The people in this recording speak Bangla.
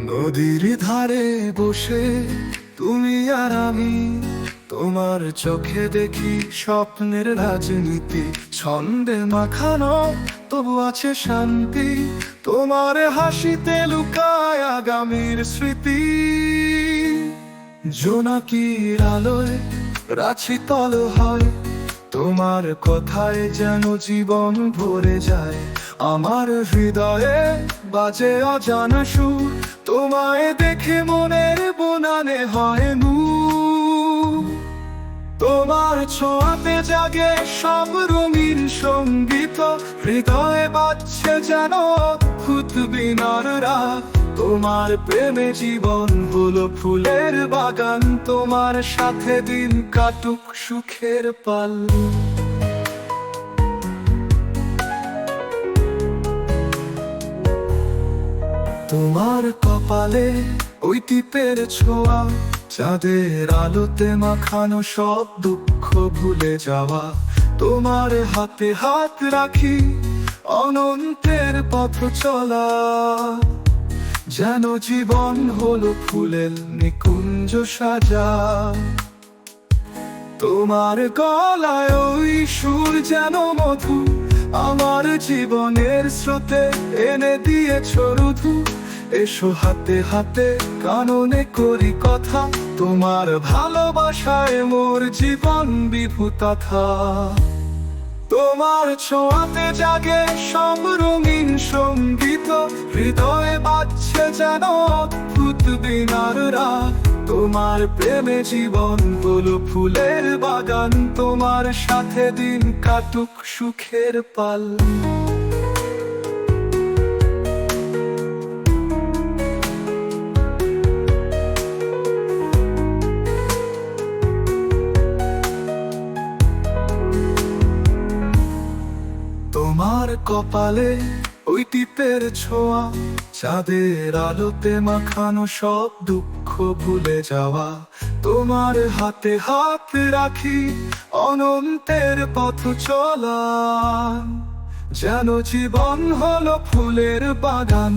নদীর ধারে বসে তুমি আর আমি, তোমার চোখে দেখি স্বপ্নের রাজনীতি। ছন্দে মাখানো তবু আছে শান্তি, তোমার হাসিতে লুকায় আগামীর স্মৃতি। জোনাকির আলোয় রাছি তল হয়, তোমার কথায় যেন জীবন ভরে যায়। আমার হৃদয়ে বাজে অজানা সুর, তোমায় দেখে মনের বনানে হয় নূর। তোমার ছোঁয়াতে জাগে সব রঙিন সঙ্গীত, হৃদয়ে বাজছে যেন অদ্ভুত বীণার রাগ। তোমার প্রেমে জীবন হলো ফুলের বাগান, তোমার সাথে দিন কাটুক সুখের পাল। তোমার কপালে ওই টিপের ছোঁয়া, চাঁদের আলোতে মাখানো সব দুঃখ ভুলে যাওয়া। তোমার হাতে হাত রাখি অনন্তের পথ চলা, যেন জীবন হলো ফুলের নিকুঞ্জ সাজা। তোমার গলায় ওই সুর যেন মধু, আমার জীবনের স্রোতে এনে দিয়েছ রুধু। এসো হাতে হাতে কাননে করি কথা, তোমার ভালোবাসায় মোর জীবন বিভূতথা। তোমার ছোঁয়াতে জাগে সব রঙিন সঙ্গীত, হৃদয়ে বাজছে যেন অদ্ভুত বীণার রাগ। তোমার প্রেমে জীবন হলো ফুলের বাগান, তোমার সাথে দিন কাটুক সুখের পাল। তোমার কপালে ওই টিপের ছোঁয়া, চাঁদের আলোতে মাখানো সব দুঃখ ভুলে যাওয়া। তোমার হাতে হাত রাখি অনন্তের পথ চলা, যেন জীবন হলো ফুলের বাগান।